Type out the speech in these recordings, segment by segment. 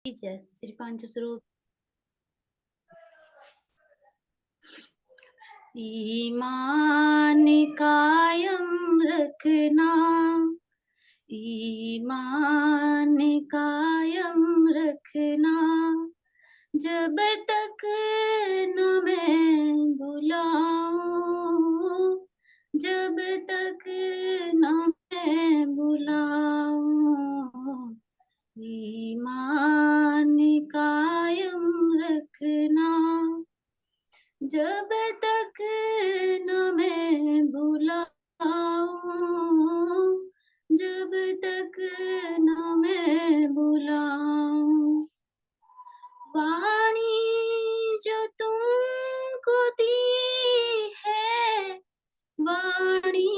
जय श्री पांच स्वरूप। ईमान कायम रखना, ईमान कायम रखना, जब तक न मैं बुलाऊं, जब तक न मैं बुलाऊं। ईमान कायम रखना, जब तक न मैं बुलाऊं, जब तक न मैं बुलाऊं। वाणी जो तुमको दी है, वाणी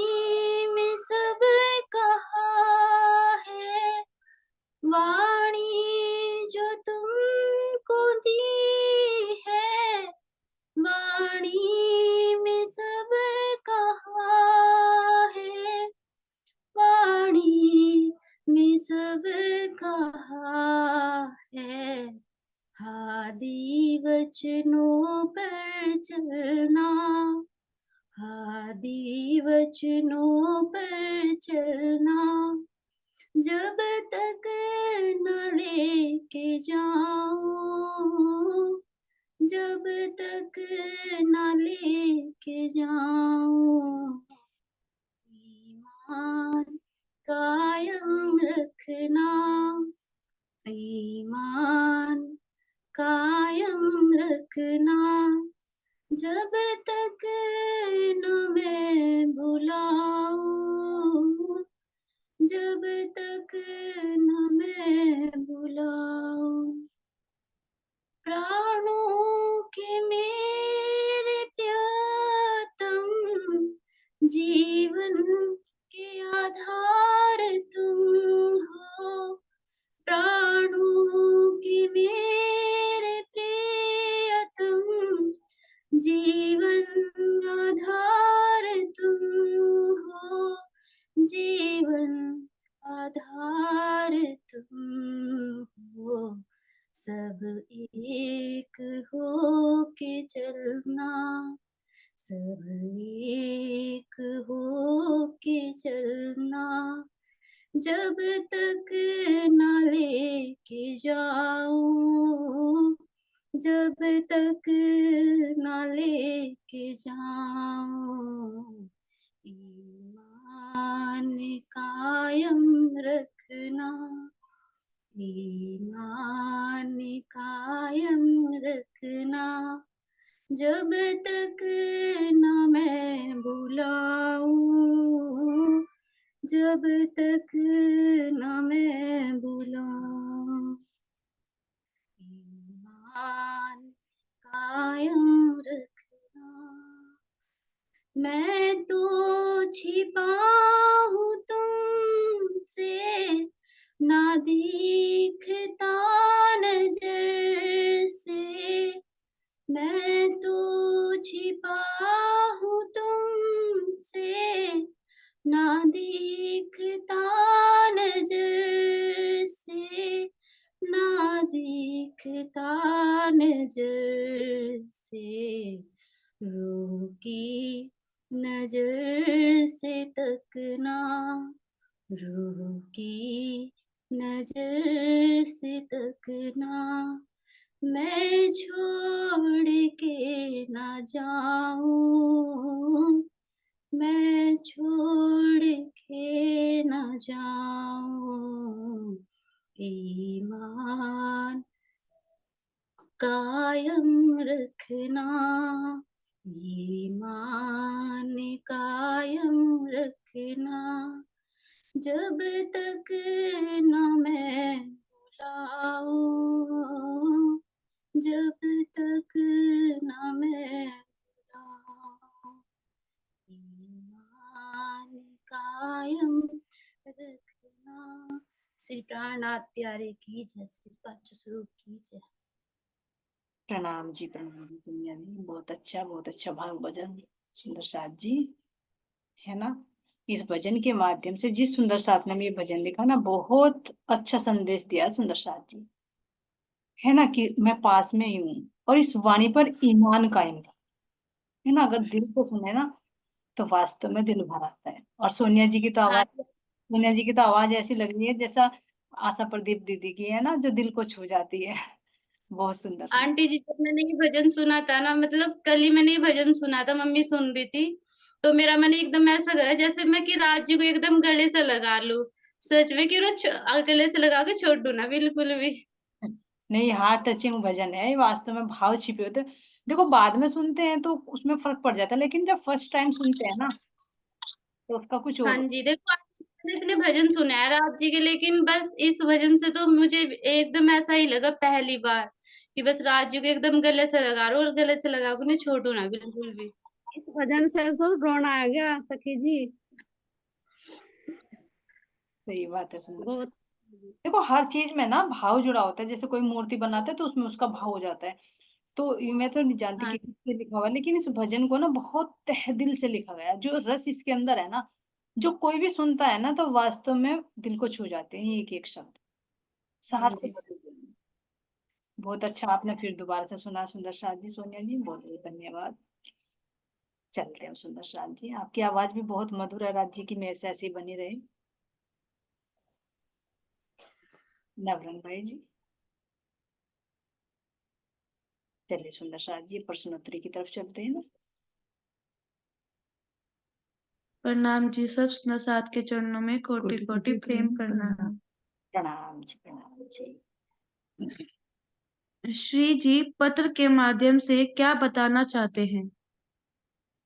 में सब कहा है। वाणी जो तुमको दी है, वाणी में सब कहा है। वाणी में सब कहा है। हादी वचनों पर चलना, हादी वचनों पर चलना, जब तक न लेके जाऊं, जब तक न लेके जाऊं। ईमान कायम रखना, ईमान कायम रखना, जब तक न मैं बुलाऊं, जब तक न मैं बुलाऊं। प्राणों के मेरे प्रियतम, जीवन के आधार तुम हो। प्राणों के मेरे प्रियतम, जीवन आधार तुम हो। जीवन आधार तुम हो। सब एक हो के चलना, सब एक हो के चलना, जब तक न लेके जाऊं, जब तक न लेके जाऊं। ईमान कायम रखना, ईमान कायम रखना, जब तक न मैं बुलाऊं, जब तक न मैं बुलाऊं। ईमान कायम रखना। मैं तो छिपा हूँ तुमसे, ना दिखता नजर से। मैं तो छिपा हूँ तुमसे, ना दिखता नजर से, ना दिखता नजर से। रूह की नजर से तकना, रूह की नजर से तकना, मैं छोड़ के ना जाऊं, मैं छोड़ के ना जाऊं। ईमान कायम रखना, ईमान कायम रखना, जब तक न मैं बुलाऊं, जब तक न मैं बुलाऊं। ईमान कायम रखना। श्री प्राणनाथ प्यारे की जय, श्री पंच स्वरूप की जय। प्रणाम जी, प्रणाम जी दुनिया जी। बहुत अच्छा भाव भजन सुंदर साथ जी, है ना। इस भजन के माध्यम से जिस सुंदर साथ ने ये भजन लिखा ना, बहुत अच्छा संदेश दिया सुंदर साथ जी। है ना, कि मैं पास में ही हूँ और इस वाणी पर ईमान कायम रहा। है ना, अगर दिल को सुने ना तो वास्तव में दिल भर आता है। और हाँ सोनिया जी की तो आवाज ऐसी लग रही है जैसा आशा प्रदीप दीदी की है ना, जो दिल को छू जाती है। बहुत सुंदर सुंदर। आंटी जी, जब मैंने ये भजन सुना था ना, मतलब कल ही मैंने ये भजन सुना था, मम्मी सुन रही थी, तो मेरा मन एकदम ऐसा करा जैसे मैं कि राज जी को एकदम गले से लगा लूं। सच में कि गले से लगा के छोड़ दूं ना बिल्कुल भी। नहीं, हार्ट टचिंग भजन है ये, वास्तव में भाव छिपे होते हैं। देखो, बाद में सुनते हैं तो उसमें फर्क पड़ जाता है, लेकिन जब फर्स्ट टाइम सुनते हैं ना तो उसका कुछ हाँ और होता जी, देखो मैंने इतने भजन सुने हैं राज जी के, लेकिन बस इस भजन से तो मुझे एकदम ऐसा ही लगा पहली बार कि बस राज जी को एकदम गले से लगा लो, और गले से लगा के उन्हें छोड़ू ना बिल्कुल भी। इस भजन से तो रोना आ गया सखी जी। है। सही बात है, सुंदर। बहुत। देखो, हर चीज में ना भाव जुड़ा होता है। जैसे कोई मूर्ति बनाता है तो उसमें उसका भाव हो जाता है। तो मैं तो नहीं जानती हाँ कि किससे लिखा हुआ है, लेकिन इस भजन को ना बहुत तह दिल से लिखा गया है। जो रस इसके अंदर है ना, जो कोई भी सुनता है ना तो वास्तव में दिल को छू जाते हैं ये एक एक शब्द, हाँ सार से जी। बदल देते हैं। बहुत अच्छा, आपने फिर दोबारा से सुना सुंदर साथ जी, सोनिया जी, बहुत बहुत धन्यवाद। चलते हैं सुंदर साथ जी, आपकी आवाज भी बहुत मधुर है, राज्य की मेहर से ऐसी बनी रहे। नवरंग भाई जी, चलिए सुंदर साथ जी, प्रश्नोत्तरी की तरफ चलते हैं ना। प्रणाम जी, सब नसात के चरणों में कोटि कोटि प्रेम प्रणाम। प्रणाम जी, प्रणाम जी। श्री जी पत्र के माध्यम से क्या बताना चाहते हैं?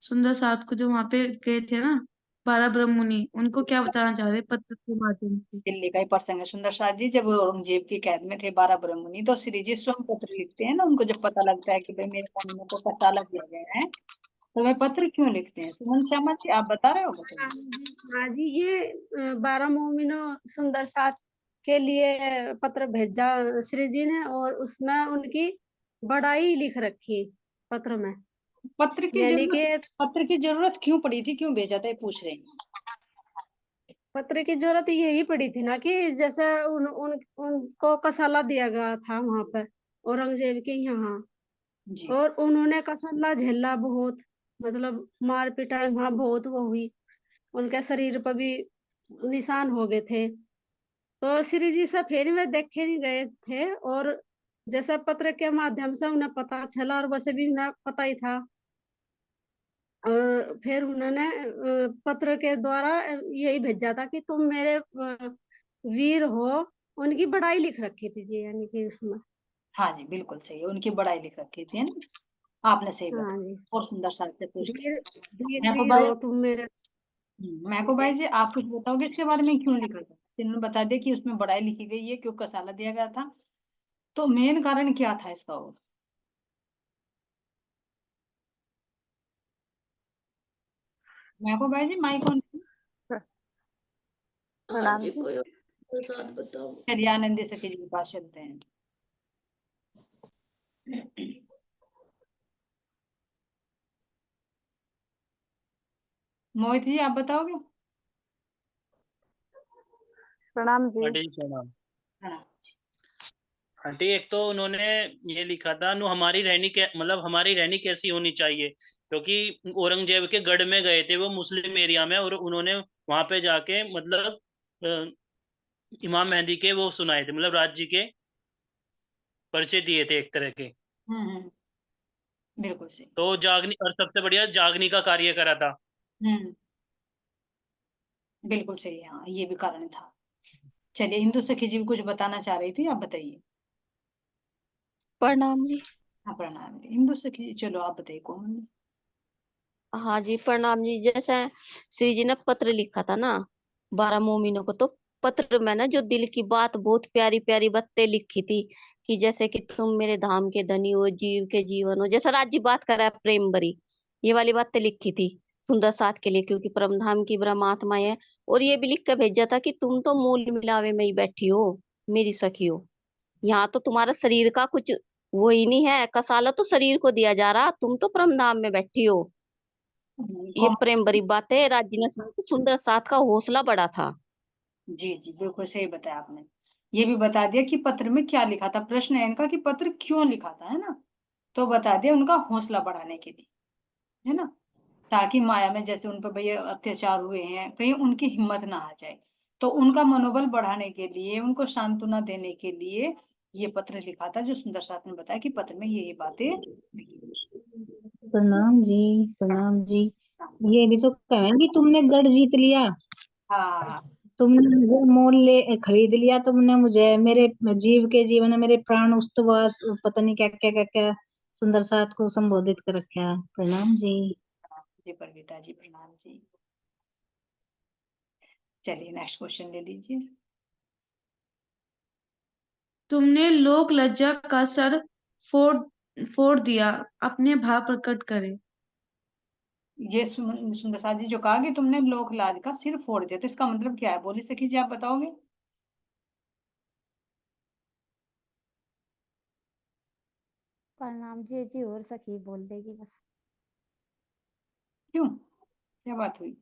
सुंदर साथ को जो वहां पे गए थे ना, 12 ब्रह्म मुनि, उनको क्या बताना चाह रहे पत्र के माध्यम से? दिल्ली का ही प्रसंग है सुंदर साथ जी। जब औरंगजेब की कैद में थे 12 ब्रह्ममुनि, तो श्री जी स्वयं पत्र लिखते हैं ना। उनको जब पता लगता है कि भाई मेरे कानूनों को कसाला किया गया है, तो वे पत्र क्यों लिखते हैं? सुमन श्यामा जी, आप बता रहे हो, बताइए। हाँ जी, ये 12 मोमिनों सुंदर साथ के लिए पत्र भेजा श्री जी ने, और उसमें उनकी बड़ाई लिख रखी पत्र में। पत्र की यानी जरूरत कि पत्र की जरूरत क्यों पड़ी थी, क्यों भेजा था, ये पूछ रहे हैं। पत्र की जरूरत यही पड़ी थी ना कि जैसे उनको कसाला दिया गया था वहां पर, औरंगजेब के यहाँ, जी। और उन्होंने कसाला झेला बहुत, मतलब मार पिटाई वहां बहुत वो हुई, उनके शरीर पर भी निशान हो गए थे। तो श्री जी से फेरी में देखे नहीं गए थे, और जैसे पत्र के माध्यम से उन्हें पता चला, और वैसे भी उन्हें पता ही था, और फिर उन्होंने पत्र के द्वारा यही भेजा था कि तुम मेरे वीर हो। उनकी बड़ाई लिख रखी थी जी, यानी कि उसमें। हाँ जी, बिल्कुल सही है, उनकी बड़ाई लिख रखी थी, है ना, आपने सही हाँ जी, बताया। और सुंदर साथ से पूछते वीर वीर मैं को वीर भाई हो तुम मेरे। मैं को भाई जी, आप कुछ बताओगे इसके बारे में, क्यों लिखा था? इन्होंने बता दिया कि उसमें बड़ाई लिखी गई है, क्यों कसाला दिया गया था, तो मेन कारण क्या था इसका? और मैं को भाई जी, माइक ऑन। हाँ प्रणाम जी, जी। कोई और साथ बताओ। हरियाणंदी सखी जी के पास चलते हैं। मोहित जी, आप बताओगे? प्रणाम जी। आंटी जी प्रणाम। हाँ। आंटी, एक तो उन्होंने ये लिखा था नु हमारी रहनी के मतलब हमारी रहनी कैसी होनी चाहिए, क्योंकि औरंगजेब के गढ़ में गए थे वो मुस्लिम एरिया में, और उन्होंने वहां पे जाके मतलब इमाम मेहंदी के वो सुनाए थे, मतलब राज्य के परिचय दिए थे एक तरह के। हम्म, बिल्कुल सही। तो जागनी, और सबसे बढ़िया जागनी का कार्य करा था। हम्म, बिल्कुल सही है, हाँ, ये भी कारण था। चलिए, हिंदू सखी जी भी कुछ बताना चाह रही थी, आप बताइए। प्रणाम जी। हाँ, प्रणाम जी। हिंदू सखी जी, चलो आप बताइए कौन। हाँ जी, प्रणाम जी। जैसे श्री जी ने पत्र लिखा था ना 12 मोमिनों को, तो पत्र में ना जो दिल की बात, बहुत प्यारी प्यारी बातें लिखी थी, कि जैसे कि तुम मेरे धाम के धनी हो, जीव के जीवन हो, जैसा राज जी बात कर रहा है प्रेम भरी, ये वाली बातें लिखी थी सुंदर साथ के लिए, क्योंकि परम धाम की ब्रह्म आत्मा है। और ये भी लिख के भेजा था कि तुम तो मूल मिलावे में ही बैठी हो, मेरी सखी हो। यहाँ तो तुम्हारा शरीर का कुछ वो ही नहीं है, कसाला तो शरीर को दिया जा रहा, तुम तो परम धाम में बैठी हो। ये कौन? प्रेम भरी बातें राज्य ने सुनी तो सुंदर साथ का हौसला बढ़ा था। जी जी, बिल्कुल सही बताया आपने। ये भी बता दिया कि पत्र में क्या लिखा था। प्रश्न है इनका कि पत्र क्यों लिखा था, है ना। तो बता दिया उनका हौसला बढ़ाने के लिए, है ना, ताकि माया में जैसे उन पर भैया अत्याचार हुए हैं कहीं उनकी हिम्मत ना आ जाए, तो उनका मनोबल बढ़ाने के लिए, उनको सांत्वना देने के लिए ये पत्र लिखा था, जो सुंदर साथ ने बताया कि पत्र में ये बातें लिखी। प्रणाम जी, प्रणाम जी। ये भी तो कहेंगी तुमने गढ़ जीत लिया, हाँ तुमने मुझे मोल ले खरीद लिया, तुमने मुझे मेरे जीव के जीवन में मेरे प्राण उस्तवास पता नहीं क्या क्या क्या क्या सुंदर साथ को संबोधित कर रखा। प्रणाम जी। जी परविता जी, प्रणाम जी। चलिए नेक्स्ट क्वेश्चन ले लीजिए। तुमने लोक लज्जा का सर फोड़ फोड़ दिया, अपने भाव प्रकट करे। ये सुंदर साथ जी जो कहा कि तुमने लोक लाज का सिर फोड़ दिया, तो इसका मतलब क्या है? बोली सखी जी, आप बताओगे? प्रणाम जी जी, और सखी बोल देगी बस। क्यों, क्या बात हुई?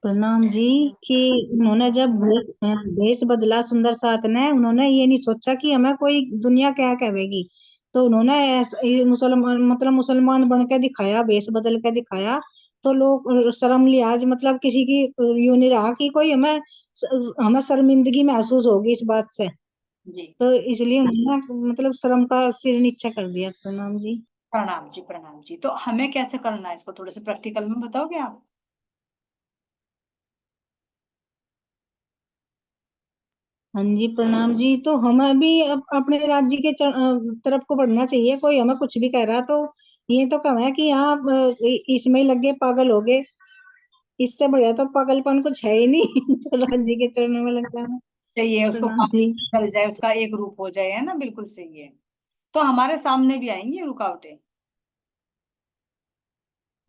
प्रणाम जी कि उन्होंने जब भेष बदला सुंदर साथ ने, उन्होंने ये नहीं सोचा कि हमें कोई दुनिया क्या कहेगी, तो उन्होंने ये मुसलमान मतलब मुसलमान बन के दिखाया, भेष बदल के दिखाया, तो लोग शर्म लिहाज मतलब किसी की यूं नहीं रहा कि कोई हमें हमें शर्मिंदगी महसूस होगी इस बात से, जी तो इसलिए उन्होंने मतलब शर्म का सिर नीचा कर दिया। प्रणाम जी। प्रणाम जी, प्रणाम जी। तो हमें कैसे करना है इसको, थोड़े से प्रैक्टिकल में बताओगे आप? हाँ जी, प्रणाम जी। तो हमें भी अपने राज्य के तरफ को बढ़ना चाहिए, कोई हमें कुछ भी कह रहा तो ये तो कम है कि हाँ इसमें ही लगे पागल हो गए, इससे बढ़िया तो पागलपन कुछ है ही नहीं जो राज्य के चरणों में लग जाना। सही है, उसको प्रणाम जी। चल जाए, उसका एक रूप हो जाए, है ना, बिल्कुल सही है। तो हमारे सामने भी आएंगी ये रुकावटें,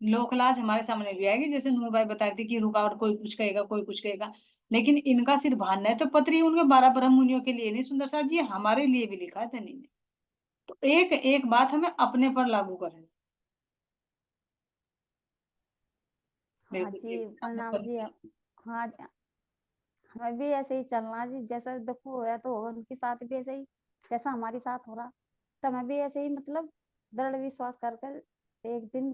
लोकलाज हमारे सामने भी आएगी, जैसे नूर भाई बता रहे थे कि रुकावट कोई कुछ कहेगा, कोई कुछ कहेगा, लेकिन इनका सिर भानना है। तो पत्र ये उनके 12 ब्रह्म मुनियों के लिए नहीं सुंदर साथ जी, हमारे लिए भी लिखा है धनी ने। तो एक एक बात हमें अपने पर लागू करनी, हाँ बिल्कुल जी, प्रणाम जी। ठीक। हाँ, हमें भी ऐसे ही चलना जी, जैसा देखो होया तो होगा, उनके साथ भी ऐसे ही जैसा हमारे साथ हो रहा, तो हमें भी ऐसे ही मतलब दृढ़ विश्वास कर कर एक दिन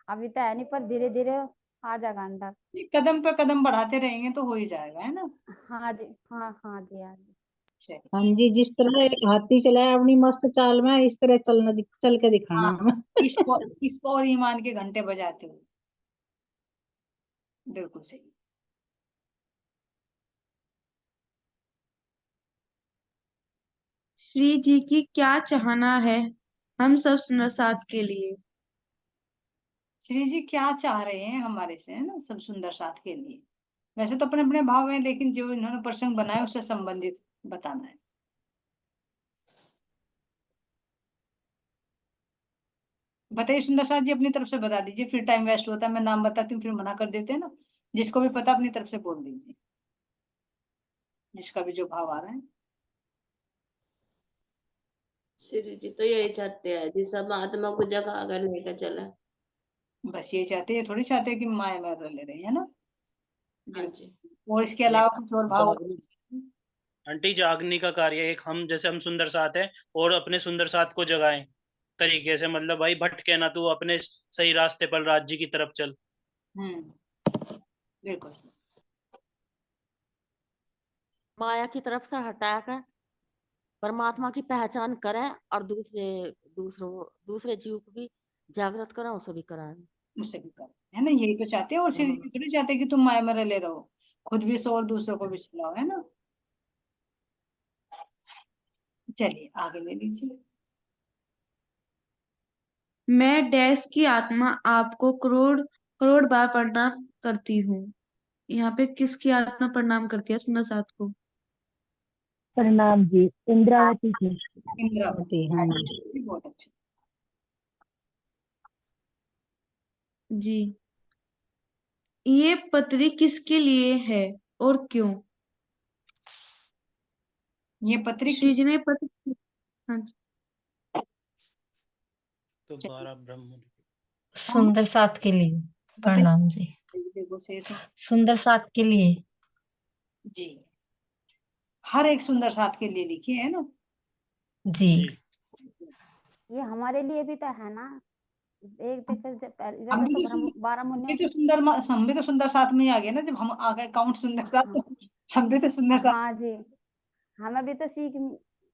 अभी तो है नहीं, पर धीरे धीरे आ जाएगा अंदर। कदम पे कदम बढ़ाते रहेंगे तो हो ही जाएगा, है ना। हाँ जी, हाँ हाँ जी, हाँ जी। चलिए। हाँ जी, जिस तरह एक हाथी चला है अपनी मस्त चाल में, इस तरह चल के दिखाना हाँ, हमें। इसको और ईमान के घंटे बजाते हुए, बिल्कुल सही। श्री जी की क्या चाहना है हम सब सुंदर साथ के लिए। श्री जी क्या चाह रहे हैं हमारे से, है ना, सब सुंदर साथ के लिए। वैसे तो अपने अपने भाव है, लेकिन जो इन्होंने प्रसंग बनाया उससे संबंधित बताना है। बताइए सुंदर साथ जी, अपनी तरफ से बता दीजिए, फिर टाइम वेस्ट होता है, मैं नाम बताती हूँ फिर मना कर देते हैं ना। जिसको भी पता अपनी तरफ से बोल दीजिए, जिसका भी जो भाव आ रहा है। श्री जी तो यही चाहते हैं जी, सब आत्मा को जगह आगे लेकर चला। बस ये चाहते हैं, थोड़ी चाहते हैं कि माया में रह ले रहे हैं, है ना। हाँ जी। बिल्कुल। और इसके एक अलावा कुछ और भाव? आंटी जागने का कार्य, एक हम जैसे हम सुंदर साथ है और अपने सुंदर साथ को जगाएं तरीके से, मतलब भाई भटके ना, तू अपने सही रास्ते पर राज्य की तरफ चल। हम्म, बिल्कुल। माया की तरफ से हटाकर परमात्मा की पहचान करें, और दूसरे जीव को भी जागृत करें, उसे भी कराएं। मुझसे भी कर, है ना, यही तो चाहते हैं। और श्री जी थोड़ी चाहते हैं कि तुम माया में रले रहो, खुद भी सो और दूसरों को भी सुनाओ, है ना। चलिए आगे ले लीजिए। मैं डैश की आत्मा आपको करोड़ करोड़ बार प्रणाम करती हूँ। यहाँ पे किसकी आत्मा प्रणाम करती है सुंदर साथ को। प्रणाम जी, इंद्रावती की। इंद्रावती, हाँ हाँ जी। जी, बहुत अच्छा। जी, ये पत्री किसके लिए है और क्यों। ये पत्री श्री जी ने पत्र, हाँ जी। तो 12 ब्रह्म। सुंदर साथ के लिए। बताइए, प्रणाम जी। देखो से सुन। सुंदर साथ के लिए। जी हर एक सुंदर साथ के लिए लिखी है ना। जी। ये हमारे लिए भी तो है ना। एक देखो हम जैसे भी तो तो ब्रह्म 12 हम भी मुनियों तो सुंदर हम भी तो सुंदर साथ में ही आ गए ना, जब हम आ गए काउंट सुंदर साथ, हाँ, हम भी तो सुंदर साथ। हाँ जी, हमें भी तो सीख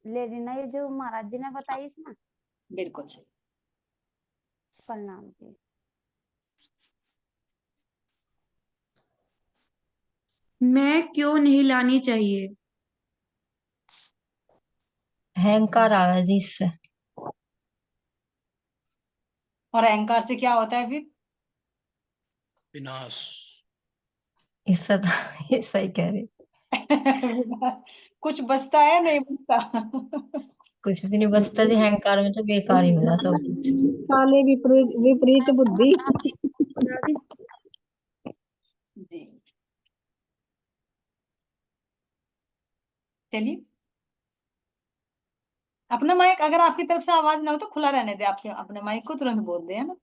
ले रही ना, ये जो महाराज जी ने बताई इसमें। बिल्कुल सही। प्रणाम जी। मैं क्यों नहीं लानी चाहिए? अहंकार आवे जी इससे। और अहंकार से क्या होता है फिर? विनाश। इससे तो ये सही कह रही। कुछ बचता है नहीं बचता। कुछ भी नहीं बचता जी, अहंकार में तो बेकार ही हो जाता सब कुछ। साले विपरीत विपरीत बुद्धि। जी चलिए, अपना माइक अगर आपकी तरफ से आवाज ना हो तो खुला रहने दे, आपके अपने माइक को तुरंत बोल दे, है ना।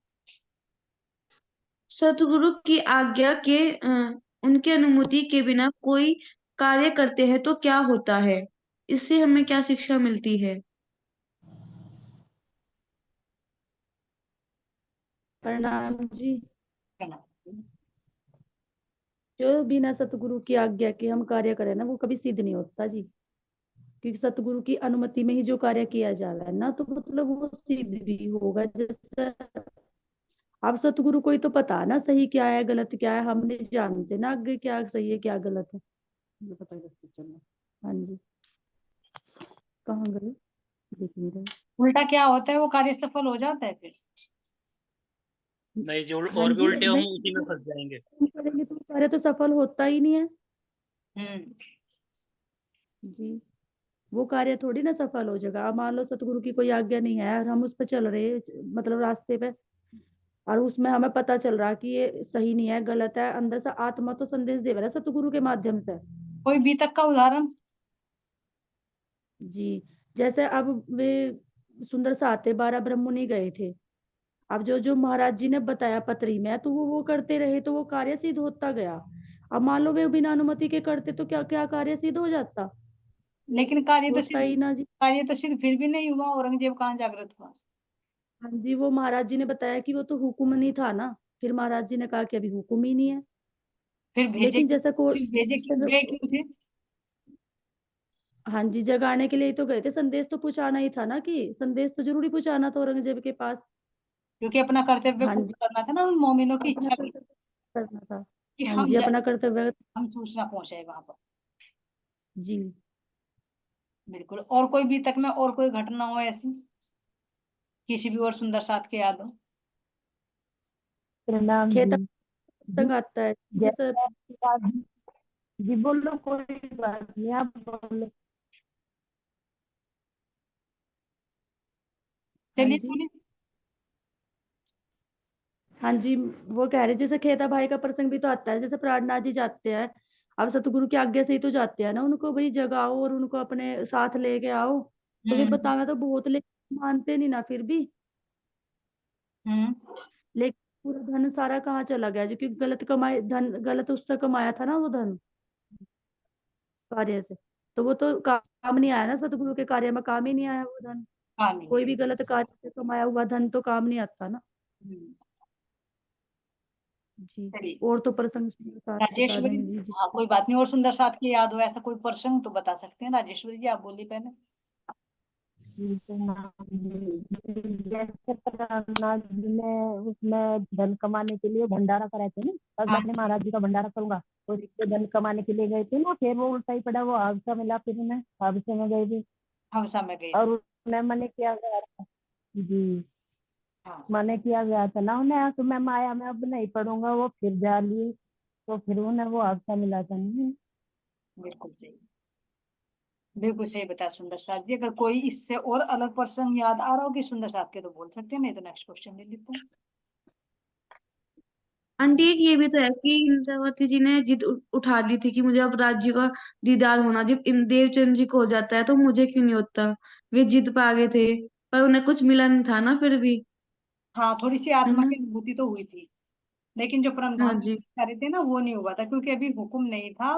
सतगुरु की आज्ञा के उनकी अनुमति के बिना कोई कार्य करते हैं तो क्या होता है? इससे हमें क्या शिक्षा मिलती है? प्रणाम जी। प्रणाम। जो बिना सतगुरु की आज्ञा के हम कार्य करें ना, वो कभी सिद्ध नहीं होता जी। क्योंकि सतगुरु की अनुमति में ही जो कार्य किया जा रहा है ना, तो मतलब वो सिद्ध भी होगा। जैसे अब सतगुरु को ही तो पता है ना सही क्या है गलत क्या है, हम नहीं जानते ना आगे क्या सही है क्या गलत है। ये पता ही नहीं चलना। हाँ जी, कहाँ गए, देख नहीं रहे। उल्टा क्या होता है, वो कार्य सफल हो जाता है फिर। नहीं जो हाँ और भी जी, उल्टे हम नहीं उसी में फंस जाएंगे। करेंगे तो कार्य तो सफल होता ही नहीं है हम्म। जी। वो कार्य थोड़ी ना सफल हो जाएगा। अब मान लो सतगुरु की कोई आज्ञा नहीं है और हम उस पर चल रहे हैं, मतलब रास्ते पे, और उसमें हमें पता चल रहा कि ये सही नहीं है गलत है, अंदर से आत्मा तो संदेश दे रहा है सतगुरु के माध्यम से। कोई बीतक का उदाहरण? जी, जैसे अब वे सुंदर साते 12 ब्रह्म मुनि गए थे। अब जो जो महाराज जी ने बताया पत्री में, तो वो करते रहे तो वो कार्य सिद्ध होता गया। अब मान लो वे बिना अनुमति के करते तो क्या क्या कार्य सिद्ध हो जाता? लेकिन होता ही ना जी। कार्य तो सिद्ध फिर भी नहीं हुआ, औरंगजेब कहाँ जागृत हुआ? हाँ जी, वो महाराज जी ने बताया कि वो तो हुक्म नहीं था ना। फिर महाराज जी ने कहा कि अभी हुक्म ही नहीं है। लेकिन जैसा फिर भेजे क्यों, गए क्यों थे? हाँ जी, जगाने के लिए ही तो गए थे। संदेश तो पहुंचाना ही था ना, कि संदेश तो जरूरी पहुंचाना था औरंगजेब के पास। क्योंकि अपना कर्तव्य हाँ पूर्ण जी, करना था ना उन मोमिनों की अपना इच्छा की, कर्तव्य करना था। कि हाँ जी, अपना कर्तव्य। हम सूचना पहुंचाए वहां पर। जी, बिल्कुल। और कोई भी तक में और कोई घटना हो ऐसी, किसी भी और सुंदर साथ के याद हो? प्रणाम खेत जी। संग आता है जैसे। जैसे आपकी बात जी, बोलो कोई बात नहीं, आप बोलो। हाँ चलिए जी, बोलिए। हाँ जी, वो कह रहे जैसे खेता भाई का प्रसंग भी तो आता है। जैसे प्राणनाथ जी जाते हैं, अब सतगुरु की आज्ञा से ही तो जाते हैं ना, उनको भाई जगाओ और उनको अपने साथ लेके आओ। तो वे हम्म। बतावे तो बहुत, लेकिन मानते नहीं ना फिर भी। हम्म। लेकिन पूरा धन सारा कहाँ चला गया? जो कि गलत कमाए धन, गलत उससे कमाया था ना वो धन, कार्य से। तो वो तो काम नहीं आया ना, सतगुरु के कार्य में काम ही नहीं आया वो धन। हाँ नहीं कोई है। भी गलत कार्य से कमाया हुआ धन तो काम नहीं आता ना। हम्म। जी, चलिए और तो प्रसंग बता राजेश्वरी। देंगे जी जिस। हाँ कोई बात नहीं, और सुंदर साथ की याद हो ऐसा कोई प्रसंग तो बता सकते हैं। राजेश्वरी जी आप बोलिए पहले। जी, प्रणाम जी। जैसे प्रहलाद जी ने उसमें धन कमाने के लिए भंडारा कराए थे ना, और मैं हाँ अपने महाराज जी का भंडारा करूंगा, तो उसके धन कमाने के लिए गए थे ना, फिर वो उल्टा ही पड़ा, वो हादसा मिला, फिर उन्हें हादसे में गए थे हवसा में गए और थे। उन्हें मने किया गया था जी। हाँ मने किया गया था ना उन्हें कि मैं माया में अब नहीं पढ़ूंगा, वो फिर जा लिए, तो फिर उन्हें वो हादसा मिला था नहीं। बिल्कुल सही। बिल्कुल सही बताया सुंदर साथ जी। अगर कोई इससे और अलग प्रसंग याद आ रहा हो कि सुंदर साथ के, तो बोल सकते हैं, नहीं तो नेक्स्ट क्वेश्चन ले लेते हैं। आंटी एक ये भी तो है कि इंद्रावती जी ने जिद उठा ली थी कि मुझे अब राज्य का दीदार होना, जब देवचंद जी को हो जाता है तो मुझे क्यों नहीं होता? वे जिद पा गए थे, पर उन्हें कुछ मिला नहीं था ना फिर भी। हाँ थोड़ी सी है आत्मा ना? की अनुभूति तो हुई थी, लेकिन जो परम हाँ धाम जी। कर रहे थे ना, वो नहीं हुआ था, क्योंकि अभी हुक्म नहीं था।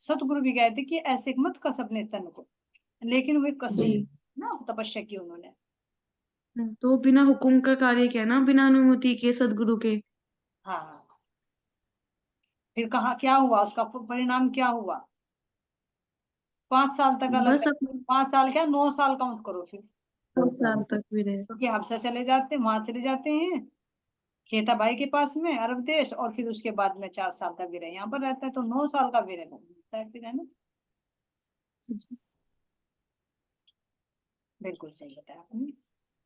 सतगुरु भी कहते कि ऐसे मत कस अपने तन को, लेकिन वे कस जी। ना, तपस्या की उन्होंने। तो बिना हुक्म का कार्य किया ना, बिना अनुमति के सदगुरु के। हाँ, फिर कहा क्या हुआ, उसका परिणाम क्या हुआ? 5 साल तक अलग, बस अपने 5 साल क्या, 9 साल काउंट करो फिर, 2 साल तक भी रहे। क्योंकि हफ्सा चले जाते, वहां चले जाते हैं खेता भाई के पास में अरब देश, और फिर उसके बाद में 4 साल का विरह यहाँ पर रहता है, तो 9 साल का विरह मिलता है फिर, है ना। बिल्कुल सही बताया आपने।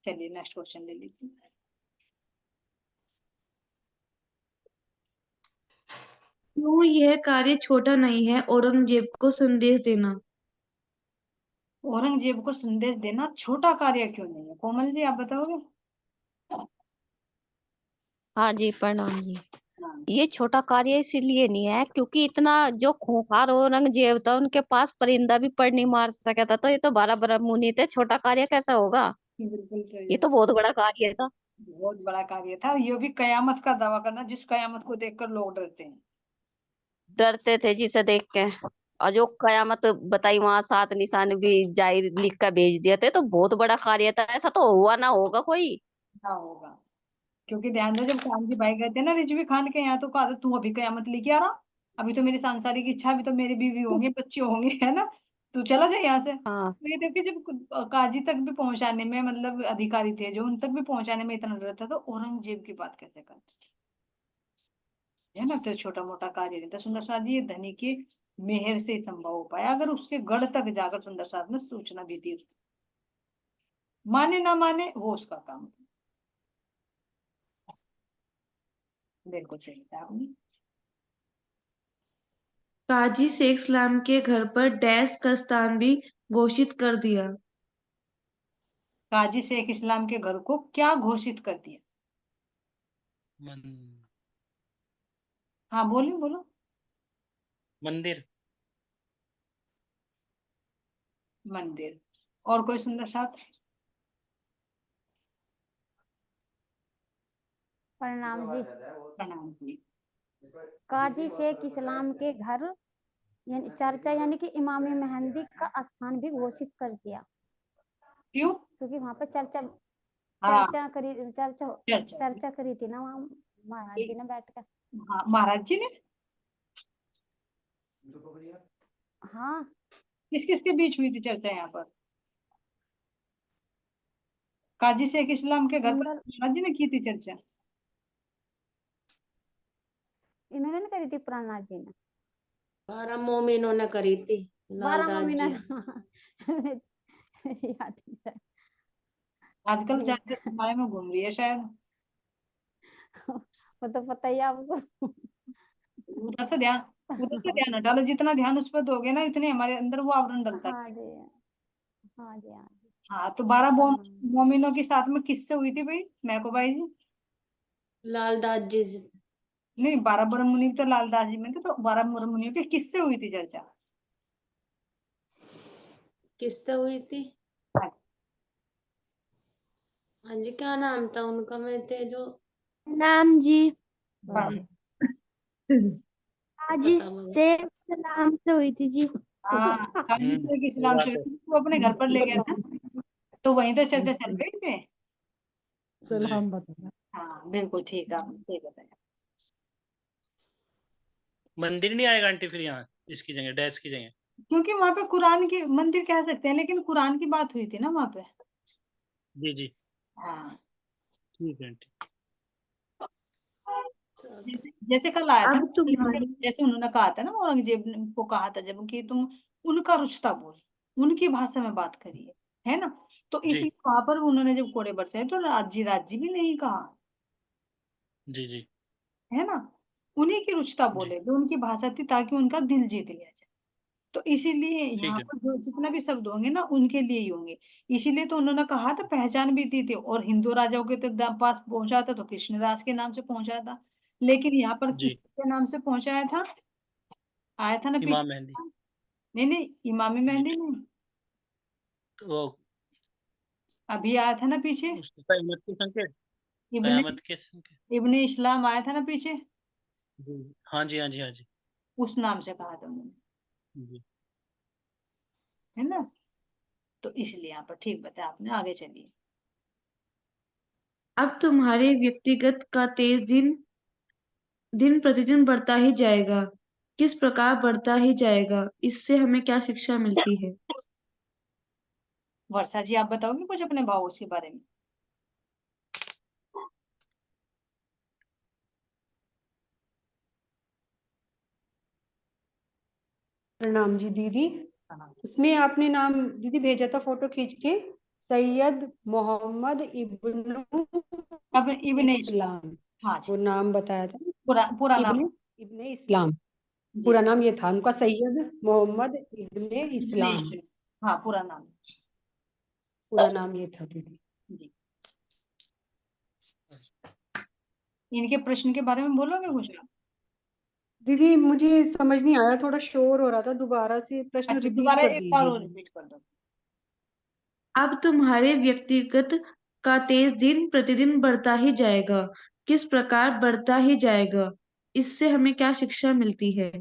चलिए नेक्स्ट क्वेश्चन ले लीजिए। क्यों यह कार्य छोटा नहीं है, औरंगजेब को संदेश देना? औरंगजेब को संदेश देना छोटा कार्य क्यों नहीं है, कोमल जी आप बताओगे? हाँ जी, प्रणाम जी। हाँ, ये छोटा कार्य इसीलिए नहीं है क्योंकि इतना जो खूंखार औरंगजेब था, उनके पास परिंदा भी पर नहीं मार सका था, तो ये तो 12 ब्रह्म मुनि थे, छोटा कार्य कैसा होगा? बिल्कुल सही ये है। तो बहुत बड़ा कार्य था। बहुत बड़ा कार्य था, ये भी कयामत का दावा करना, जिस कयामत को देखकर लोग डरते हैं। डरते थे जिसे देख के। और जो कयामत बताई, वहां 7 निशान भी जाहिर लिख कर भेज दिए थे, तो बहुत बड़ा कार्य था, ऐसा तो हुआ ना होगा कोई। ना होगा, क्योंकि ध्यान दो, जब कान जी भाई गए थे ना रिजवी खान के यहाँ, तो कहा था तू अभी कयामत लेके आ रहा, अभी तो मेरी सांसारिक इच्छा, अभी तो मेरी बीवी होंगे, बच्चे होंगे, है ना, तू चला जाए यहाँ से। हाँ। तो ये देखिए, जब काजी तक भी पहुंचाने में, मतलब अधिकारी थे जो, उन तक भी पहुंचाने में इतना डर था, तो औरंगजेब की बात कैसे करते, है ना। तो छोटा मोटा कार्य नहीं था सुंदर साथ जी, ये धनी के मेहर से ही संभव हो पाया, अगर उसके गढ़ तक जाकर सुंदर साथ ने सूचना दी थी उसको, माने ना माने वो उसका काम था। बिल्कुल सही था आपने। काजी शेख सलाम के घर पर डैश का स्थान भी घोषित कर दिया। काजी शेख इस्लाम के घर को क्या घोषित कर दिया? हाँ बोलो बोलो। मंदिर। मंदिर। और कोई सुंदर साथ? प्रणाम जी। प्रणाम जी। काजी शेख इस्लाम के घर यानी चर्चा, यानी कि इमाम मेहंदी का स्थान भी घोषित कर दिया। क्यों? क्योंकि वहां पर चर्चा हाँ, चर्चा चर्चा करी थी ना वहाँ महाराज जी ने बैठकर। हाँ, महाराज जी ने हाँ, किस किस के बीच हुई थी चर्चा यहाँ पर? काजी शेख इस्लाम के घर पर सुंदर महाराज जी ने की थी चर्चा? इन्होंने ना करी थी प्रहलाद जी ने, 12 मोमिनों ने करी थी, 12 लालदास मोमिना जी। याद नहीं है। आजकल चर्चा हमारे में घूम रही है शायद, वो तो पता ही है आपको। उधर से ध्यान उधर से ध्यान हटा लो, जितना ध्यान उस पर दोगे ना, इतने हमारे अंदर वो आवरण डलता हाँ है। जी, हाँ जी, हाँ जी। हाँ, तो 12 प्रणाम। मोमिनों के साथ में किससे हुई थी भाई मैको भाई जी? लालदास जी से। नहीं, 12 ब्रह्म मुनि तो लालदास जी में थे, तो 12 ब्रह्म मुनियों की किससे हुई थी चर्चा? किससे हुई थी? हाँ जी, क्या नाम था उनका, मैं थे जो। नाम जी। हाँ जी। काजी पता मुझे। शेख सलाम से हुई थी जी। हाँ, काजी शेख सही इस्लाम बात से है। वो अपने घर पर ले गया था, तो वहीं तो चर्चा चल रही थी। जी। हाँ बिल्कुल ठीक है, आपने सही बताया। मंदिर नहीं आएगा आंटी फिर यहाँ इसकी जगह, डैश की जगह? क्योंकि वहां पे कुरान की मंदिर कह सकते हैं, लेकिन कुरान की बात हुई थी ना वहां पे। जी जी, हाँ, ठीक है आंटी। जैसे कल आया था अब ना, तुम्हारी जैसे उन्होंने कहा था ना, औरंगजेब को कहा था जब कि तुम उनका रुश्ता बोल, उनकी भाषा में बात करिए, है ना। तो जी इसी वहां पर उन्होंने जब कोड़े बरसाए, तो राजी भी नहीं कहा, जी जी है ना, उन्हीं की रुचता जी, बोले जो उनकी भाषा थी, ताकि उनका दिल जीत लिया जाए। तो इसीलिए ठीक यहाँ है। पर जो जितना भी शब्द होंगे ना, उनके लिए ही होंगे। इसीलिए तो उन्होंने कहा था, पहचान भी दी थी, और हिंदू राजाओं के तो पास पहुंचा था, तो कृष्णदास के नाम से पहुंचा था, लेकिन यहाँ पर जी, किसके नाम से पहुंचाया था? आया था ना इमाम मेहंदी। पीछे। नहीं नहीं, इमामी जी, मेहंदी नहीं, तो अभी आया था ना पीछे, उसके कयामत के संकेत, इब्ने कयामत के संकेत। इब्ने इस्लाम आया था ना पीछे, जी हाँ जी हाँ जी हाँ जी। उस नाम से कहा था उन्होंने। जी। है ना। तो इसलिए यहाँ पर ठीक बताया आपने, आगे चलिए। अब तुम्हारे व्यक्तिगत का तेज दिन प्रतिदिन बढ़ता ही जाएगा, किस प्रकार बढ़ता ही जाएगा, इससे हमें क्या शिक्षा मिलती है? वर्षा जी, आप बताओगे कुछ अपने भाव के बारे में? प्रणाम जी दीदी। हाँ। इसमें आपने नाम दीदी भेजा था फोटो खींच के, सैयद मोहम्मद इब्न अब इब्न इस्लाम, हाँ जी, वो नाम बताया था। पूरा नाम। इब्न इब्न इस्लाम, जी, पूरा नाम ये था उनका, सैयद मोहम्मद इब्न इब्न इस्लाम, इस्लाम, हाँ पूरा नाम। पूरा नाम ये था दीदी। जी, इनके प्रश्न के बारे में बोलोगे कुछ आप? दीदी मुझे समझ नहीं आया, थोड़ा शोर हो रहा था, दोबारा से प्रश्न अच्छा, रिपीट दोबारा कर एक बार दीजिए। और रिपीट कर दो। अब तुम्हारे व्यक्तिगत का तेज दिन प्रतिदिन बढ़ता ही जाएगा, किस प्रकार बढ़ता ही जाएगा, इससे हमें क्या शिक्षा मिलती है?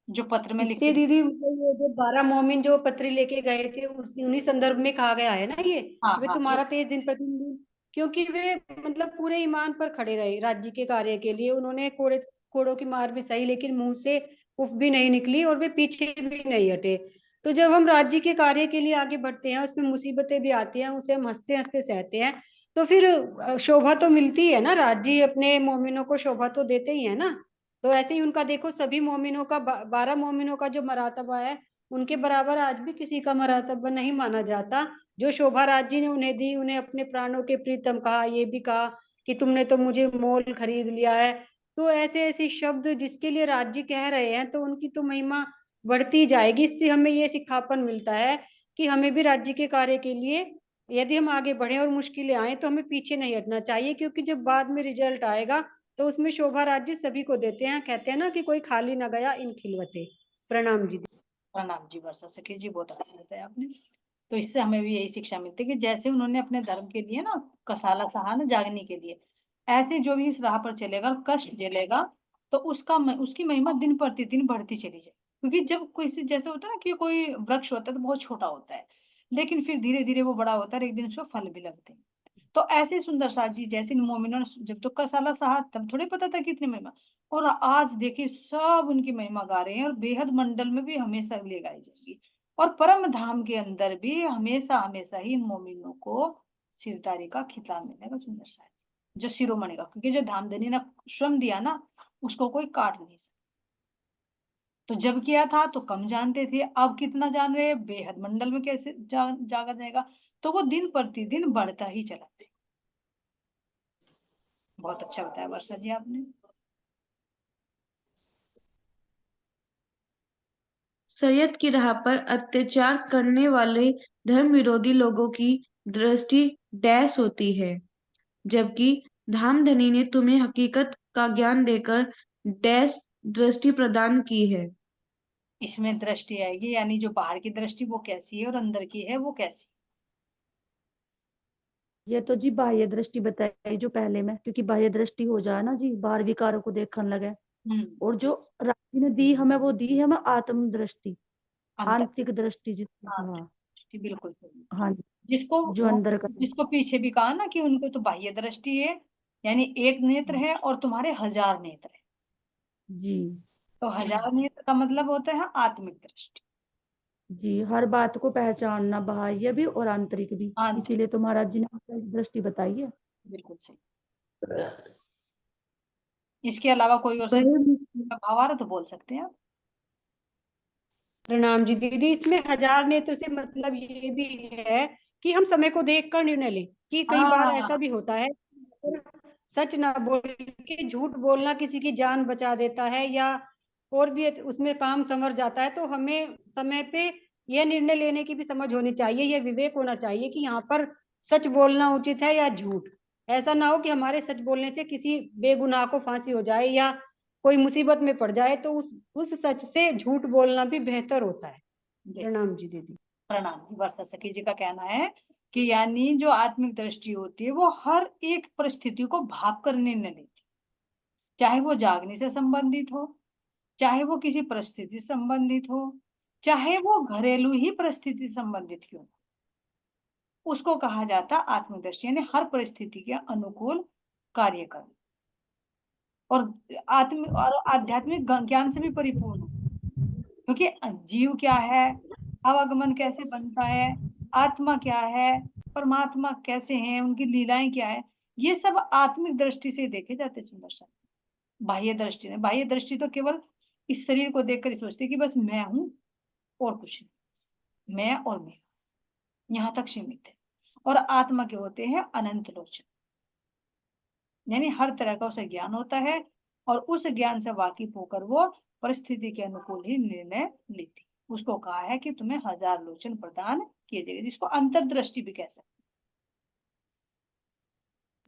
जो पत्र में इससे लिखे थे। दीदी ये जो 12 मोमिन जो पत्री लेके गए थे, उन्हीं संदर्भ में कहा गया है ना ये, हाँ कि वे हाँ, तुम्हारा तेज दिन प्रतिदिन, क्योंकि वे मतलब पूरे ईमान पर खड़े रहे राज्य के कार्य के लिए। उन्होंने कोड़ों की मार भी सही, लेकिन मुंह से उफ भी नहीं निकली और वे पीछे भी नहीं हटे। तो जब हम राज्य के कार्य के लिए आगे बढ़ते हैं, उसमें मुसीबतें भी आती हैं, उसे हम हंसते हंसते सहते हैं, तो फिर शोभा तो मिलती है ना, राज्य अपने मोमिनों को शोभा तो देते ही है ना। तो ऐसे ही उनका देखो, सभी मोमिनों का 12 मोमिनों का जो मरातबा है, उनके बराबर आज भी किसी का मरातबा नहीं माना जाता। जो शोभा राज्य ने उन्हें दी, उन्हें अपने प्राणों के प्रीतम कहा, ये भी कहा कि तुमने तो मुझे मोल खरीद लिया है। तो ऐसे ऐसे शब्द जिसके लिए राज्य कह रहे हैं, तो उनकी तो महिमा बढ़ती जाएगी। इससे हमें ये सिखापन मिलता है कि हमें भी राज्य के कार्य के लिए, यदि हम आगे बढ़े और मुश्किलें आए, तो हमें पीछे नहीं हटना चाहिए, क्योंकि जब बाद में रिजल्ट आएगा तो उसमें शोभा राज्य सभी को देते हैं। कहते हैं ना कि कोई खाली ना गया इन खिलवते। प्रणाम जी। प्रणाम जी वर्षा सखी जी, बहुत अच्छा बताया आपने। तो इससे हमें भी यही शिक्षा मिलती है कि जैसे उन्होंने अपने धर्म के लिए ना कसाला सहा ना जागने के लिए, ऐसे जो भी इस राह पर चलेगा और कष्ट झेलेगा, तो उसकी महिमा दिन प्रतिदिन बढ़ती चली जाए। क्योंकि जब कोई जैसे होता है ना कि कोई वृक्ष होता है तो बहुत छोटा होता है, लेकिन फिर धीरे धीरे वो बड़ा होता है और एक दिन उसको फल भी लगते हैं। तो ऐसे सुंदर साथ जी जैसे इन मोमिनों ने जब तो कसाला सहा, तब थोड़े पता था कितनी महिमा, और आज देखिए सब उनकी महिमा गा रहे हैं, और बेहद मंडल में भी हमेशा ले गाई जाएगी, और परम धाम के अंदर भी हमेशा हमेशा ही इन मोमिनों को सिरदारी का खिताब मिलेगा। सुंदर सा जो शिरोमणि का, क्योंकि जो धामधनी ने श्रम दिया ना, उसको कोई काट नहीं सकता। तो जब किया था तो कम जानते थे, अब कितना जान रहे हैं, बेहद मंडल में कैसे जागा जाएगा। तो वो दिन प्रतिदिन बढ़ता ही चला जाएगा। बहुत अच्छा बताया वर्षा जी आपने। सैयद की राह पर अत्याचार करने वाले धर्म विरोधी लोगों की दृष्टि डैश होती है, जबकि धामधनी ने तुम्हें हकीकत का ज्ञान देकर डैश दृष्टि प्रदान की है। इसमें दृष्टि आएगी, यानी जो बाहर की दृष्टि वो कैसी है और अंदर की है वो कैसी। ये तो जी बाह्य दृष्टि बताई जो पहले में, क्योंकि बाह्य दृष्टि हो जाए ना जी, बाहर विकारों को देखने लगे। और जो राज्य ने दी हमें, वो दी है हमें आत्म दृष्टि, आंतरिक दृष्टि हाँ बिल्कुल सही। हाँ, जिसको जो अंदर का। जिसको पीछे भी कहा ना कि उनको तो बाह्य दृष्टि है, यानी एक नेत्र है और तुम्हारे 1000 नेत्र है। जी तो 1000 नेत्र का मतलब होता है आत्मिक दृष्टि। जी, हर बात को पहचानना, बाह्य भी और आंतरिक भी, इसीलिए तो महाराज जी ने आंतरिक दृष्टि बताई है। बिल्कुल सही। इसके अलावा कोई और भाव आ रहा तो बोल सकते हैं आप। प्रणाम जी दीदी। इसमें 1000 नेत्र से मतलब ये भी है कि हम समय को देखकर निर्णय लें, कि कई बार ऐसा भी होता है सच ना बोल के झूठ बोलना किसी की जान बचा देता है, या और भी उसमें काम संवर जाता है। तो हमें समय पे यह निर्णय लेने की भी समझ होनी चाहिए, यह विवेक होना चाहिए कि यहाँ पर सच बोलना उचित है या झूठ। ऐसा ना हो कि हमारे सच बोलने से किसी बेगुनाह को फांसी हो जाए या कोई मुसीबत में पड़ जाए, तो उस सच से झूठ बोलना भी बेहतर होता है। प्रणाम जी दीदी। प्रणाम। वर्षा सखी जी का कहना है कि यानी जो आत्मिक दृष्टि होती है वो हर एक परिस्थिति को भाप कर निर्णय लेती है, चाहे वो जागने से संबंधित हो, चाहे वो किसी परिस्थिति संबंधित हो, चाहे वो घरेलू ही परिस्थिति संबंधित क्यों, उसको कहा जाता आत्मदर्शी, यानी हर परिस्थिति के अनुकूल कार्य कर और आध्यात्मिक ज्ञान से भी परिपूर्ण हो। क्योंकि जीव क्या है, अवगमन कैसे बनता है, आत्मा क्या है, परमात्मा कैसे हैं, उनकी लीलाएं क्या है, ये सब आत्मिक दृष्टि से देखे जाते। सुंदर सा बाह्य दृष्टि ने, बाह्य दृष्टि तो केवल इस शरीर को देखकर ही सोचती कि बस मैं हूं और कुछ नहीं, मैं और मेरा, यहाँ तक सीमित है। और आत्मा के होते हैं अनंत लोचन, यानी हर तरह का उसे ज्ञान होता है और उस ज्ञान से वाकिफ होकर वो परिस्थिति के अनुकूल ही निर्णय लेती। उसको कहा है कि तुम्हें 1000 लोचन प्रदान किए जाएंगे, जिसको अंतर्दृष्टि भी कह सकते।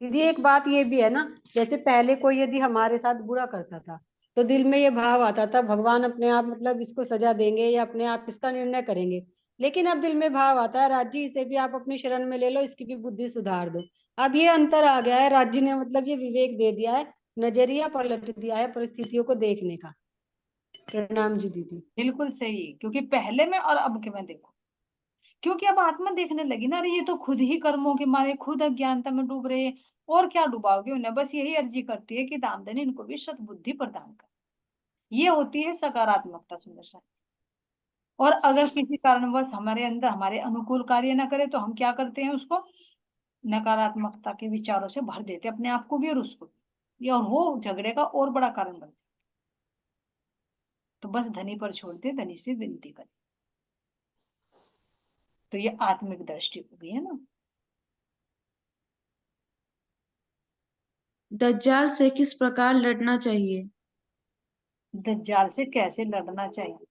दीदी एक बात ये भी है ना, जैसे पहले कोई यदि हमारे साथ बुरा करता था तो दिल में ये भाव आता था भगवान अपने आप मतलब इसको सजा देंगे या अपने आप इसका निर्णय करेंगे। लेकिन अब दिल में भाव आता है राजी इसे भी आप अपनी शरण में ले लो, इसकी भी बुद्धि सुधार दो। अब ये अंतर आ गया है, राजी ने मतलब ये विवेक दे दिया है, नजरिया पलट दिया है परिस्थितियों को देखने का। प्रणाम जी दीदी। बिल्कुल सही, क्योंकि पहले में और अब के में देखो, क्योंकि अब आत्मा देखने लगी ना, अरे ये तो खुद ही कर्मों के मारे खुद अज्ञानता में डूब रहे हैं, और क्या डुबाओगे उन्हें। बस यही अर्जी करती है कि दामदन इनको भी सद्बुद्धि प्रदान कर। ये होती है सकारात्मकता। सुंदर सा। और अगर किसी कारणवश हमारे अंदर हमारे अनुकूल कार्य ना करे तो हम क्या करते हैं, उसको नकारात्मकता के विचारों से भर देते अपने आप को भी और उसको भी, और वो झगड़े का और बड़ा कारण बनता। तो बस धनी पर छोड़ दे, धनी से विनती करे। तो ये आत्मिक दृष्टि होगी, है ना। दज्जाल से किस प्रकार लड़ना चाहिए? दज्जाल से कैसे लड़ना चाहिए?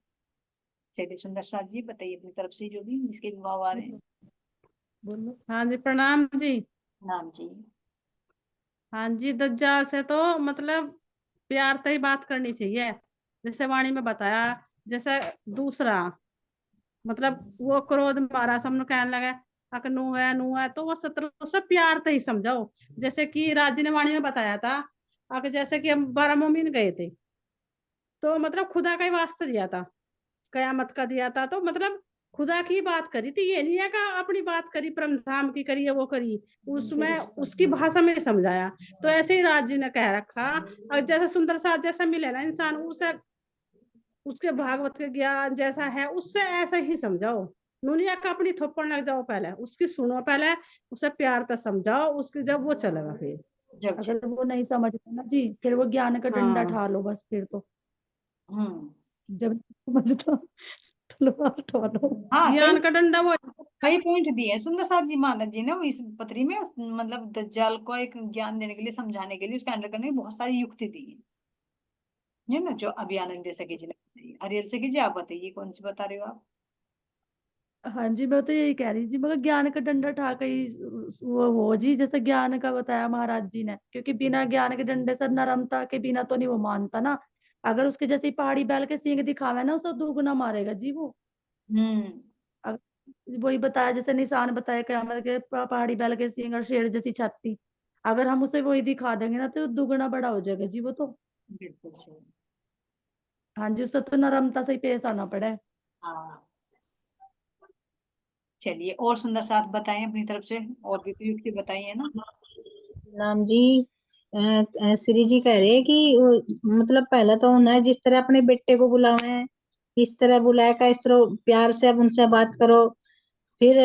चलिए सुंदर साथ जी बताइए अपनी तरफ से, जो भी जिसके विवाह आ रहे हैं। बोलो। हाँ जी प्रणाम जी। नाम जी। हाँ जी, दज्जाल से तो मतलब प्यार से ही बात करनी चाहिए, जैसे वाणी में बताया। जैसे दूसरा मतलब वो क्रोध मारा, सबने कहने लगा अक नू है, तो वो शत्रु से प्यार से ही समझाओ। जैसे कि राजी ने वाणी में बताया था, अगर जैसे कि हम 12 मोमिन गए थे, तो मतलब खुदा का ही वास्ता दिया था, कयामत का दिया था, तो मतलब खुदा की बात करी थी, ये नहीं है कि अपनी बात करी, परम धाम की करी है वो करी, उसमें उसकी भाषा में समझाया। तो ऐसे ही राज जी ने कह रखा, और जैसे सुंदर साथ जैसा मिले ना इंसान, उसे उसके भागवत के ज्ञान जैसा है उससे ऐसा ही समझाओ। नुनिया का अपनी थोपड़ लग जाओ, पहले उसकी सुनो, पहले उसे प्यार से समझाओ, उसकी जब वो चलेगा फिर। अगर वो नहीं समझता ना जी, फिर वो ज्ञान का डंडा ठा लो बस, फिर तो जब समझता तलवार ठा लो। हाँ, ज्ञान का डंडा वो कई पॉइंट दिए सुंदर साथ जी महाराज जी ने इस पत्री में, मतलब दज्जाल को एक ज्ञान देने के लिए, समझाने के लिए, उसके हैंडल करने की बहुत सारी युक्ति दी है ना, जो अभी आनंद सखी जी ने बताई। हरियल सखी जी आप बताइए कौन सी बता रहे हो आप? हाँ जी, मैं तो यही कह रही जी, मगर ज्ञान का डंडा ठा के ही वो हो जी, जैसे ज्ञान का बताया महाराज जी ने, क्योंकि बिना ज्ञान के डंडे से, नरमता के बिना तो नहीं वो मानता ना। अगर उसके जैसे पहाड़ी बैल के सींग दिखावे ना, उसे दुगना मारेगा जी वो। वही बताया, जैसे निशान बताया कयामत के, पहाड़ी बैल के सींग और शेर जैसी छाती, अगर हम उसे वही दिखा देंगे ना, तो दुगना बड़ा हो जाएगा जी वो तो। बिल्कुल सही। हाँ जी, उससे तो नरमता से ही पेश आना पड़े। हाँ चलिए, और सुंदर साथ बताएं अपनी तरफ से, और भी युक्ति बताई है ना। नाम जी। श्री जी कह रहे हैं कि मतलब पहले तो उन्हें जिस तरह अपने बेटे को बुलावे, इस तरह बुलाए का, इस तरह प्यार से अब उनसे बात करो। फिर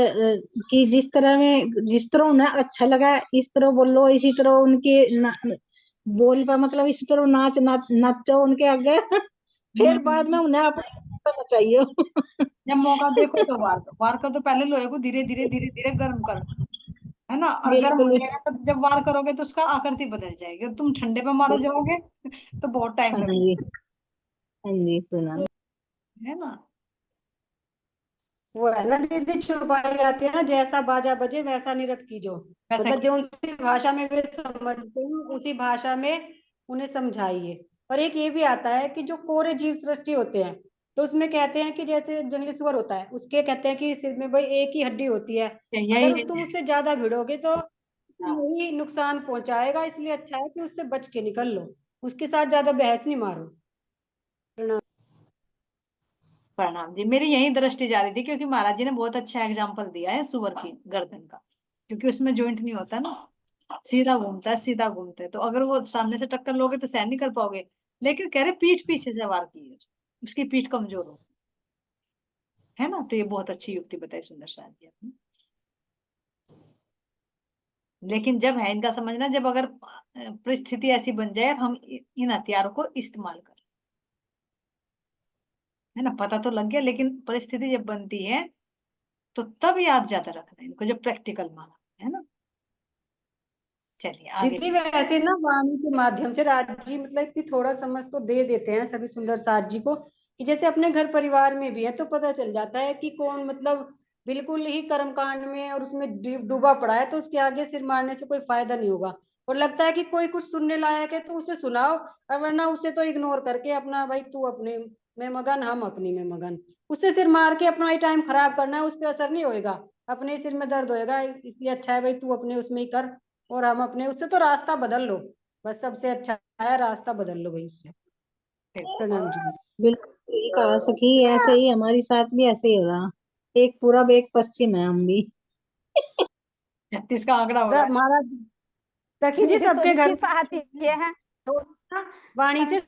कि जिस तरह में, जिस तरह उन्हें अच्छा लगा इस तरह बोलो, इसी तरह उनके बोल पर मतलब इसी तरह नाचो उनके आगे। फिर बाद में उन्हें अपना करना चाहिए। जब मौका देखो तो वार कर, तो पहले लोहे को धीरे धीरे धीरे धीरे गर्म कर, है ना। और गर्म हो बिल्कुल। जाएगा तो जब वार करोगे तो उसका आकृति बदल जाएगी, और तुम ठंडे पे मारो जाओगे तो बहुत टाइम हाँ लगेगा, जी, हाँ जी सुना। है ना। वो है ना दीदी, छुपाई आती है ना, जैसा बाजा बजे वैसा निरत कीजो। मतलब जो उसी भाषा में वे समझते हैं उसी भाषा में उन्हें समझाइए। और एक ये भी आता है कि जो कोरे जीव सृष्टि होते हैं, तो उसमें कहते हैं कि जैसे जंगली सुअर होता है, उसके कहते हैं कि सिर में भाई एक ही हड्डी होती है, अगर तुम उससे ज्यादा भिड़ोगे तो यही नुकसान पहुंचाएगा, इसलिए अच्छा है कि उससे बच के निकल लो, उसके साथ ज्यादा बहस नहीं मारो। प्रणाम। प्रणाम जी। मेरी यही दृष्टि जा रही थी, क्योंकि महाराज जी ने बहुत अच्छा एग्जाम्पल दिया है सुअर की गर्दन का, क्योंकि उसमें ज्वाइंट नहीं होता ना, सीधा घूमता है, सीधा घूमता है। तो अगर वो सामने से टक्कर लोगे तो सहन नहीं कर पाओगे। लेकिन कह रहे पीठ पीछे से वार की है, उसकी पीठ कमजोर हो, है ना। तो ये बहुत अच्छी युक्ति बताई सुंदर साथ जी आपने। लेकिन जब है इनका समझना, जब अगर परिस्थिति ऐसी बन जाए हम इन हथियारों को इस्तेमाल करें, है ना। पता तो लग गया, लेकिन परिस्थिति जब बनती है तो तब याद ज्यादा रखना है इनको, जब प्रैक्टिकल माना, है ना। चलिए आगे। दीदी वैसे ना वाणी के माध्यम से राज जी मतलब कि थोड़ा समझ तो दे देते हैं सभी सुंदर साथ जी को, कि जैसे अपने घर परिवार में भी है तो पता चल जाता है कि कौन मतलब बिल्कुल ही कर्मकांड में और उसमें डूबा पड़ा है, तो उसके आगे सिर मारने से कोई फायदा नहीं होगा। और लगता है कि कोई कुछ सुनने लायक है तो उसे सुनाओ, और वरना उसे तो इग्नोर करके अपना भाई तू अपने में मगन हम अपनी में मगन, उससे सिर मार के अपना ही टाइम खराब करना है, उस पर असर नहीं होएगा, अपने सिर में दर्द होएगा। इसलिए अच्छा है भाई तू अपने उसमें ही कर और हम अपने, उससे तो रास्ता बदल लो, बस सबसे अच्छा है रास्ता बदल लो भाई उससे। प्रणाम जी। बिल्कुल सही कहा सखी, ऐसे ही हमारे साथ भी ऐसे ही हो रहा, एक पूरब एक पश्चिम है हम भी। 36 का आंकड़ा हो रहा है महाराज सखी जी दीदी सबके सुन घर के साथ ही ये है तो ना वाणी से